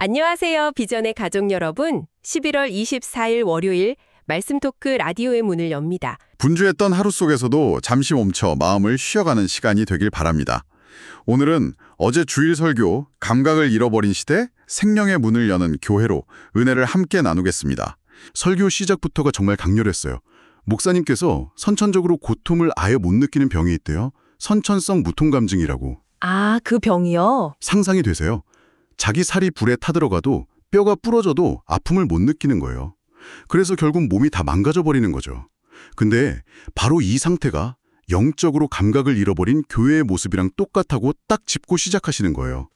안녕하세요. 비전의 가족 여러분. 11월 24일 월요일 말씀 토크 라디오의 문을 엽니다. 분주했던 하루 속에서도 잠시 멈춰 마음을 쉬어가는 시간이 되길 바랍니다. 오늘은 어제 주일 설교 감각을 잃어버린 시대 생명의 문을 여는 교회로 은혜를 함께 나누겠습니다. 설교 시작부터가 정말 강렬했어요. 목사님께서 선천적으로 고통을 아예 못 느끼는 병이 있대요. 선천성 무통감증이라고. 아, 그 병이요? 상상이 되세요? 자기 살이 불에 타들어가도 뼈가 부러져도 아픔을 못 느끼는 거예요. 그래서 결국 몸이 다 망가져버리는 거죠. 근데 바로 이 상태가 영적으로 감각을 잃어버린 교회의 모습이랑 똑같다고 딱 짚고 시작하시는 거예요.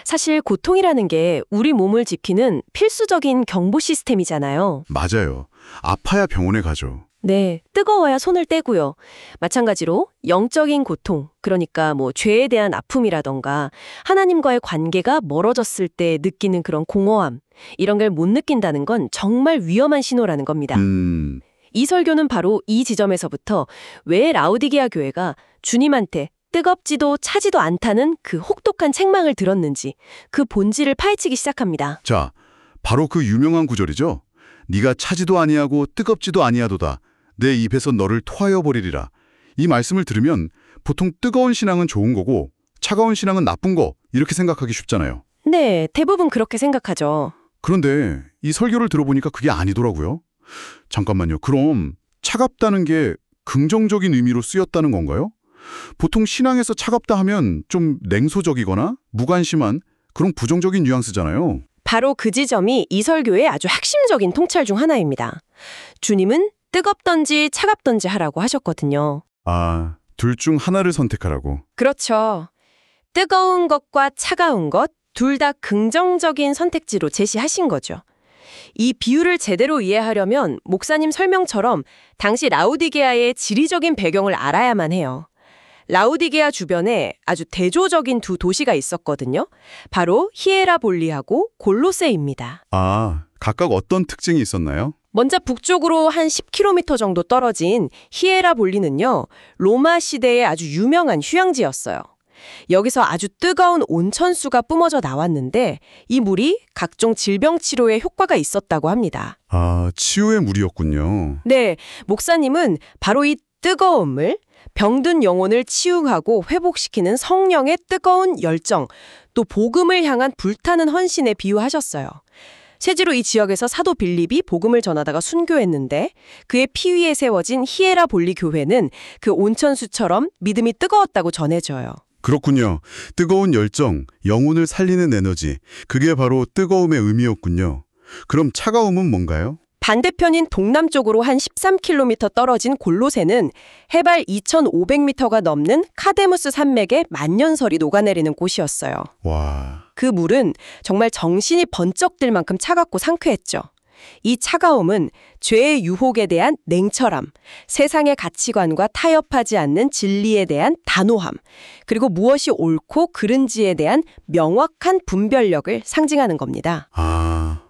사실 고통이라는 게 우리 몸을 지키는 필수적인 경보 시스템이잖아요. 맞아요. 아파야 병원에 가죠. 네, 뜨거워야 손을 떼고요. 마찬가지로 영적인 고통, 그러니까 죄에 대한 아픔이라던가 하나님과의 관계가 멀어졌을 때 느끼는 그런 공허함, 이런 걸 못 느낀다는 건 정말 위험한 신호라는 겁니다. 이 설교는 바로 이 지점에서부터 왜 라우디게아 교회가 주님한테 뜨겁지도 차지도 않다는 그 혹독한 책망을 들었는지 그 본질을 파헤치기 시작합니다. 자, 바로 그 유명한 구절이죠. 네가 차지도 아니하고 뜨겁지도 아니하도다. 내 입에서 너를 토하여 버리리라. 이 말씀을 들으면 보통 뜨거운 신앙은 좋은 거고 차가운 신앙은 나쁜 거 이렇게 생각하기 쉽잖아요. 네, 대부분 그렇게 생각하죠. 그런데 이 설교를 들어보니까 그게 아니더라고요. 잠깐만요. 그럼 차갑다는 게 긍정적인 의미로 쓰였다는 건가요? 보통 신앙에서 차갑다 하면 좀 냉소적이거나 무관심한 그런 부정적인 뉘앙스잖아요. 바로 그 지점이 이 설교의 아주 핵심적인 통찰 중 하나입니다. 주님은 뜨겁던지 차갑던지 하라고 하셨거든요. 아, 둘 중 하나를 선택하라고. 그렇죠. 뜨거운 것과 차가운 것, 둘 다 긍정적인 선택지로 제시하신 거죠. 이 비유를 제대로 이해하려면 목사님 설명처럼 당시 라우디게아의 지리적인 배경을 알아야만 해요. 라우디게아 주변에 아주 대조적인 두 도시가 있었거든요. 바로 히에라볼리하고 골로새입니다. 아, 각각 어떤 특징이 있었나요? 먼저 북쪽으로 한 10km 정도 떨어진 히에라볼리는요, 로마 시대의 아주 유명한 휴양지였어요. 여기서 아주 뜨거운 온천수가 뿜어져 나왔는데 이 물이 각종 질병 치료에 효과가 있었다고 합니다. 아, 치유의 물이었군요. 네, 목사님은 바로 이 뜨거운 물, 병든 영혼을 치유하고 회복시키는 성령의 뜨거운 열정, 또 복음을 향한 불타는 헌신에 비유하셨어요. 실제로 이 지역에서 사도 빌립이 복음을 전하다가 순교했는데 그의 피 위에 세워진 히에라볼리 교회는 그 온천수처럼 믿음이 뜨거웠다고 전해져요. 그렇군요. 뜨거운 열정, 영혼을 살리는 에너지, 그게 바로 뜨거움의 의미였군요. 그럼 차가움은 뭔가요? 반대편인 동남쪽으로 한 13km 떨어진 골로새는 해발 2,500m가 넘는 카데무스 산맥에 만년설이 녹아내리는 곳이었어요. 와. 그 물은 정말 정신이 번쩍 들 만큼 차갑고 상쾌했죠. 이 차가움은 죄의 유혹에 대한 냉철함, 세상의 가치관과 타협하지 않는 진리에 대한 단호함, 그리고 무엇이 옳고 그른지에 대한 명확한 분별력을 상징하는 겁니다.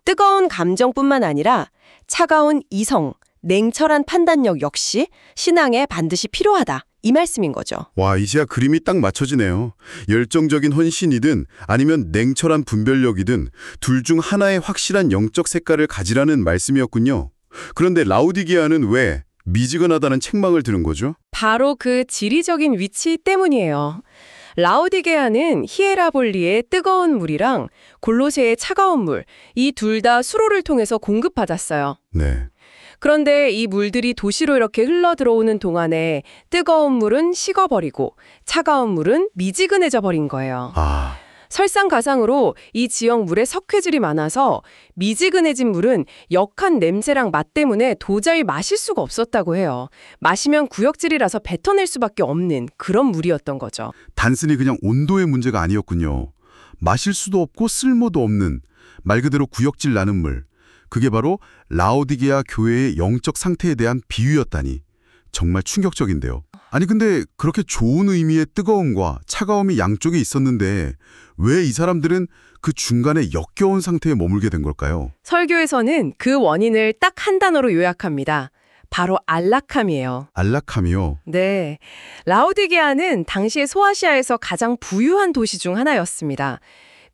뜨거운 감정뿐만 아니라 차가운 이성, 냉철한 판단력 역시 신앙에 반드시 필요하다. 이 말씀인 거죠. 와, 이제야 그림이 딱 맞춰지네요. 열정적인 헌신이든 아니면 냉철한 분별력이든 둘 중 하나의 확실한 영적 색깔을 가지라는 말씀이었군요. 그런데 라우디게아는 왜 미지근하다는 책망을 들은 거죠? 바로 그 지리적인 위치 때문이에요. 라우디게아는 히에라볼리의 뜨거운 물이랑 골로새의 차가운 물, 이 둘 다 수로를 통해서 공급받았어요. 네. 그런데 이 물들이 도시로 이렇게 흘러 들어오는 동안에 뜨거운 물은 식어버리고 차가운 물은 미지근해져 버린 거예요. 설상가상으로 이 지역 물에 석회질이 많아서 미지근해진 물은 역한 냄새랑 맛 때문에 도저히 마실 수가 없었다고 해요. 마시면 구역질이라서 뱉어낼 수밖에 없는 그런 물이었던 거죠. 단순히 그냥 온도의 문제가 아니었군요. 마실 수도 없고 쓸모도 없는 말 그대로 구역질 나는 물. 그게 바로 라우디게아 교회의 영적 상태에 대한 비유였다니. 정말 충격적인데요. 아니 근데 그렇게 좋은 의미의 뜨거움과 차가움이 양쪽에 있었는데 왜 이 사람들은 그 중간에 역겨운 상태에 머물게 된 걸까요? 설교에서는 그 원인을 딱 한 단어로 요약합니다. 바로 안락함이에요. 안락함이요? 네. 라우디게아는 당시에 소아시아에서 가장 부유한 도시 중 하나였습니다.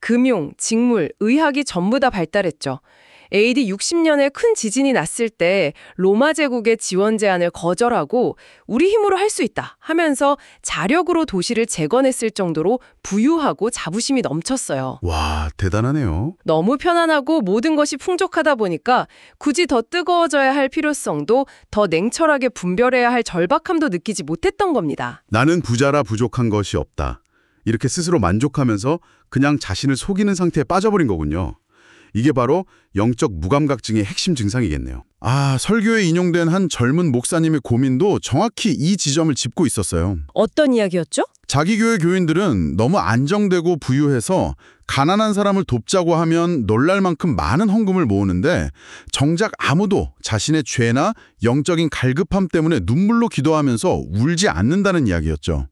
금융, 직물, 의학이 전부 다 발달했죠. AD 60년에 큰 지진이 났을 때 로마 제국의 지원 제안을 거절하고 우리 힘으로 할 수 있다 하면서 자력으로 도시를 재건했을 정도로 부유하고 자부심이 넘쳤어요. 와, 대단하네요. 너무 편안하고 모든 것이 풍족하다 보니까 굳이 더 뜨거워져야 할 필요성도 더 냉철하게 분별해야 할 절박함도 느끼지 못했던 겁니다. 나는 부자라 부족한 것이 없다. 이렇게 스스로 만족하면서 그냥 자신을 속이는 상태에 빠져버린 거군요. 이게 바로 영적 무감각증의 핵심 증상이겠네요. 설교에 인용된 한 젊은 목사님의 고민도 정확히 이 지점을 짚고 있었어요. 어떤 이야기였죠? 자기 교회 교인들은 너무 안정되고 부유해서 가난한 사람을 돕자고 하면 놀랄 만큼 많은 헌금을 모으는데 정작 아무도 자신의 죄나 영적인 갈급함 때문에 눈물로 기도하면서 울지 않는다는 이야기였죠.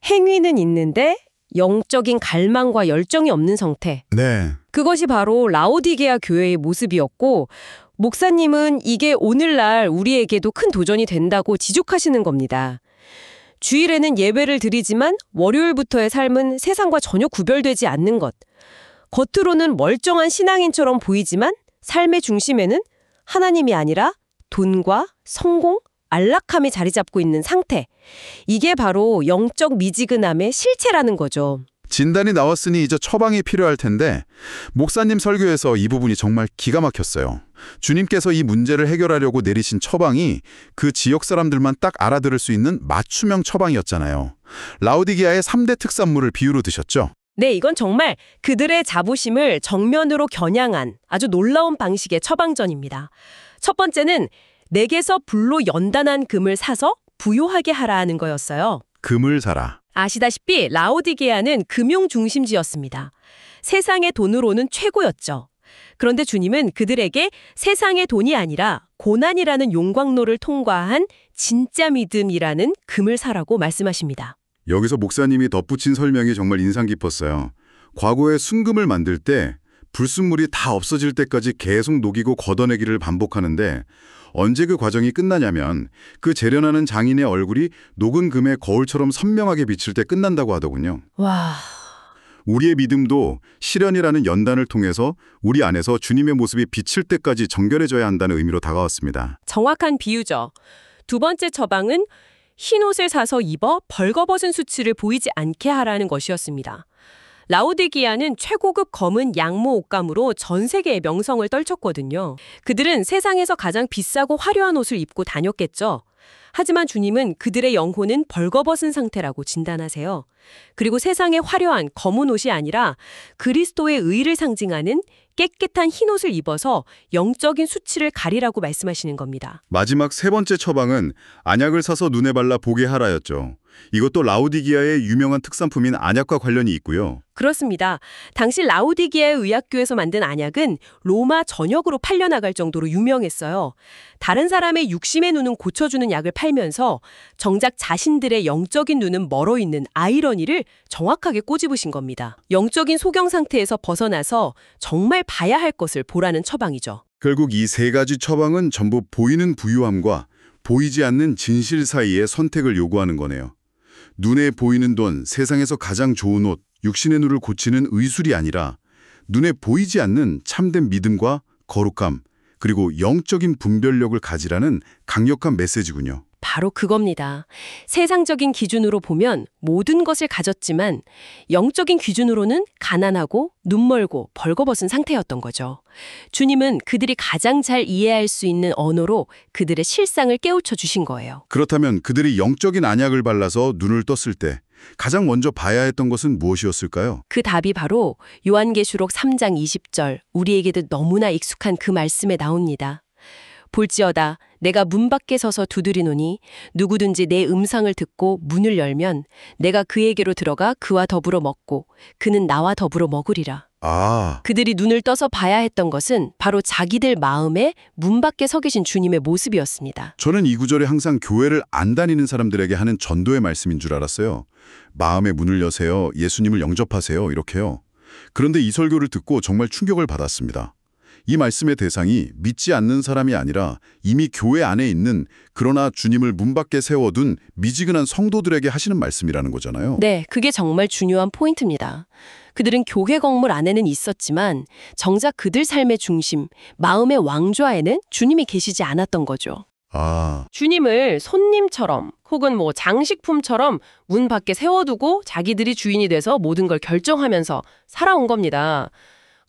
행위는 있는데 영적인 갈망과 열정이 없는 상태. 네. 그것이 바로 라오디게아 교회의 모습이었고 목사님은 이게 오늘날 우리에게도 큰 도전이 된다고 지적하시는 겁니다. 주일에는 예배를 드리지만 월요일부터의 삶은 세상과 전혀 구별되지 않는 것. 겉으로는 멀쩡한 신앙인처럼 보이지만 삶의 중심에는 하나님이 아니라 돈과 성공, 안락함이 자리 잡고 있는 상태. 이게 바로 영적 미지근함의 실체라는 거죠. 진단이 나왔으니 이제 처방이 필요할 텐데 목사님 설교에서 이 부분이 정말 기가 막혔어요. 주님께서 이 문제를 해결하려고 내리신 처방이 그 지역 사람들만 딱 알아들을 수 있는 맞춤형 처방이었잖아요. 라오디게아의 3대 특산물을 비유로 드셨죠? 네, 이건 정말 그들의 자부심을 정면으로 겨냥한 아주 놀라운 방식의 처방전입니다. 첫 번째는 내게서 불로 연단한 금을 사서 부요하게 하라는 거였어요. 금을 사라. 아시다시피 라오디게아는 금융 중심지였습니다. 세상의 돈으로는 최고였죠. 그런데 주님은 그들에게 세상의 돈이 아니라 고난이라는 용광로를 통과한 진짜 믿음이라는 금을 사라고 말씀하십니다. 여기서 목사님이 덧붙인 설명이 정말 인상 깊었어요. 과거에 순금을 만들 때 불순물이 다 없어질 때까지 계속 녹이고 걷어내기를 반복하는데 언제 그 과정이 끝나냐면 그 재련하는 장인의 얼굴이 녹은 금의 거울처럼 선명하게 비칠 때 끝난다고 하더군요. 와, 우리의 믿음도 시련이라는 연단을 통해서 우리 안에서 주님의 모습이 비칠 때까지 정결해져야 한다는 의미로 다가왔습니다. 정확한 비유죠. 두 번째 처방은 흰 옷을 사서 입어 벌거벗은 수치를 보이지 않게 하라는 것이었습니다. 라오디게아는 최고급 검은 양모 옷감으로 전 세계의 명성을 떨쳤거든요. 그들은 세상에서 가장 비싸고 화려한 옷을 입고 다녔겠죠. 하지만 주님은 그들의 영혼은 벌거벗은 상태라고 진단하세요. 그리고 세상의 화려한 검은 옷이 아니라 그리스도의 의를 상징하는 깨끗한 흰 옷을 입어서 영적인 수치를 가리라고 말씀하시는 겁니다. 마지막 세 번째 처방은 안약을 사서 눈에 발라 보게 하라였죠. 이것도 라오디게아의 유명한 특산품인 안약과 관련이 있고요. 그렇습니다. 당시 라오디게아의 의학교에서 만든 안약은 로마 전역으로 팔려나갈 정도로 유명했어요. 다른 사람의 육심의 눈은 고쳐주는 약을 팔면서 정작 자신들의 영적인 눈은 멀어 있는 아이러니를 정확하게 꼬집으신 겁니다. 영적인 소경 상태에서 벗어나서 정말 봐야 할 것을 보라는 처방이죠. 결국 이 세 가지 처방은 전부 보이는 부유함과 보이지 않는 진실 사이의 선택을 요구하는 거네요. 눈에 보이는 돈, 세상에서 가장 좋은 옷, 육신의 눈을 고치는 의술이 아니라 눈에 보이지 않는 참된 믿음과 거룩함, 그리고 영적인 분별력을 가지라는 강력한 메시지군요. 바로 그겁니다. 세상적인 기준으로 보면 모든 것을 가졌지만 영적인 기준으로는 가난하고 눈멀고 벌거벗은 상태였던 거죠. 주님은 그들이 가장 잘 이해할 수 있는 언어로 그들의 실상을 깨우쳐 주신 거예요. 그렇다면 그들이 영적인 안약을 발라서 눈을 떴을 때 가장 먼저 봐야 했던 것은 무엇이었을까요? 그 답이 바로 요한계시록 3장 20절, 우리에게도 너무나 익숙한 그 말씀에 나옵니다. 볼지어다 내가 문 밖에 서서 두드리노니 누구든지 내 음성을 듣고 문을 열면 내가 그에게로 들어가 그와 더불어 먹고 그는 나와 더불어 먹으리라. 그들이 눈을 떠서 봐야 했던 것은 바로 자기들 마음에 문 밖에 서 계신 주님의 모습이었습니다. 저는 이 구절이 항상 교회를 안 다니는 사람들에게 하는 전도의 말씀인 줄 알았어요. 마음의 문을 여세요. 예수님을 영접하세요. 이렇게요. 그런데 이 설교를 듣고 정말 충격을 받았습니다. 이 말씀의 대상이 믿지 않는 사람이 아니라 이미 교회 안에 있는 그러나 주님을 문 밖에 세워둔 미지근한 성도들에게 하시는 말씀이라는 거잖아요. 네, 그게 정말 중요한 포인트입니다. 그들은 교회 건물 안에는 있었지만 정작 그들 삶의 중심, 마음의 왕좌에는 주님이 계시지 않았던 거죠. 아, 주님을 손님처럼 혹은 장식품처럼 문 밖에 세워두고 자기들이 주인이 돼서 모든 걸 결정하면서 살아온 겁니다.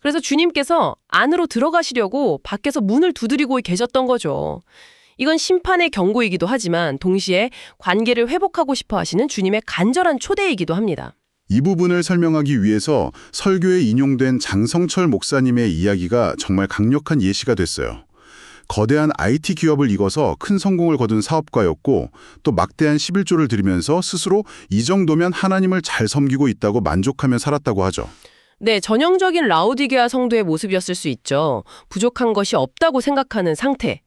그래서 주님께서 안으로 들어가시려고 밖에서 문을 두드리고 계셨던 거죠. 이건 심판의 경고이기도 하지만 동시에 관계를 회복하고 싶어 하시는 주님의 간절한 초대이기도 합니다. 이 부분을 설명하기 위해서 설교에 인용된 장성철 목사님의 이야기가 정말 강력한 예시가 됐어요. 거대한 IT 기업을 이뤄서 큰 성공을 거둔 사업가였고 또 막대한 11조를 들이면서 스스로 이 정도면 하나님을 잘 섬기고 있다고 만족하며 살았다고 하죠. 네, 전형적인 라오디게아 성도의 모습이었을 수 있죠. 부족한 것이 없다고 생각하는 상태.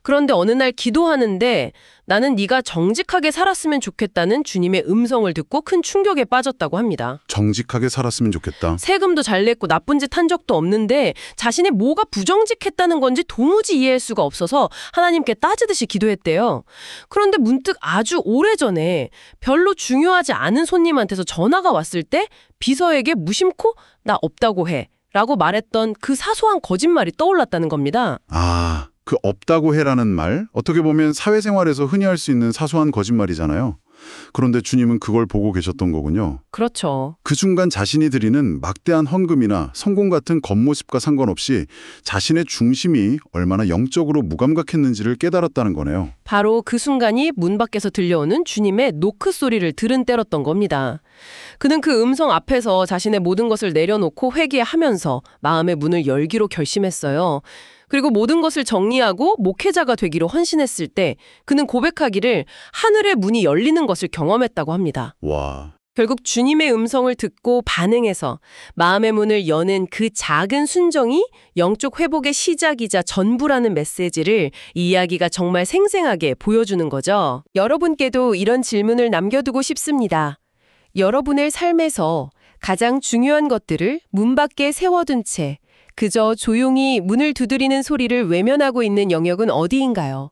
그런데 어느 날 기도하는데 나는 네가 정직하게 살았으면 좋겠다는 주님의 음성을 듣고 큰 충격에 빠졌다고 합니다. 정직하게 살았으면 좋겠다. 세금도 잘 냈고 나쁜 짓 한 적도 없는데 자신의 뭐가 부정직했다는 건지 도무지 이해할 수가 없어서 하나님께 따지듯이 기도했대요. 그런데 문득 아주 오래전에 별로 중요하지 않은 손님한테서 전화가 왔을 때 비서에게 무심코 나 없다고 해 라고 말했던 그 사소한 거짓말이 떠올랐다는 겁니다. 아, 그 없다고 해라는 말, 어떻게 보면 사회생활에서 흔히 할 수 있는 사소한 거짓말이잖아요. 그런데 주님은 그걸 보고 계셨던 거군요. 그렇죠. 그 순간 자신이 드리는 막대한 헌금이나 성공 같은 겉모습과 상관없이 자신의 중심이 얼마나 영적으로 무감각했는지를 깨달았다는 거네요. 바로 그 순간이 문 밖에서 들려오는 주님의 노크 소리를 들은 때였던 겁니다. 그는 그 음성 앞에서 자신의 모든 것을 내려놓고 회개하면서 마음의 문을 열기로 결심했어요. 그리고 모든 것을 정리하고 목회자가 되기로 헌신했을 때 그는 고백하기를 하늘의 문이 열리는 것을 경험했다고 합니다. 와, 결국 주님의 음성을 듣고 반응해서 마음의 문을 여는 그 작은 순종이 영적 회복의 시작이자 전부라는 메시지를 이 이야기가 정말 생생하게 보여주는 거죠. 여러분께도 이런 질문을 남겨두고 싶습니다. 여러분의 삶에서 가장 중요한 것들을 문 밖에 세워둔 채 그저 조용히 문을 두드리는 소리를 외면하고 있는 영역은 어디인가요?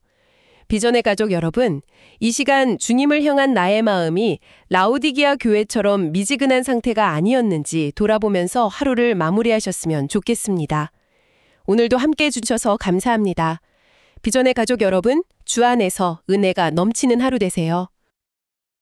비전의 가족 여러분, 이 시간 주님을 향한 나의 마음이 라오디게아 교회처럼 미지근한 상태가 아니었는지 돌아보면서 하루를 마무리하셨으면 좋겠습니다. 오늘도 함께 해주셔서 감사합니다. 비전의 가족 여러분, 주 안에서 은혜가 넘치는 하루 되세요.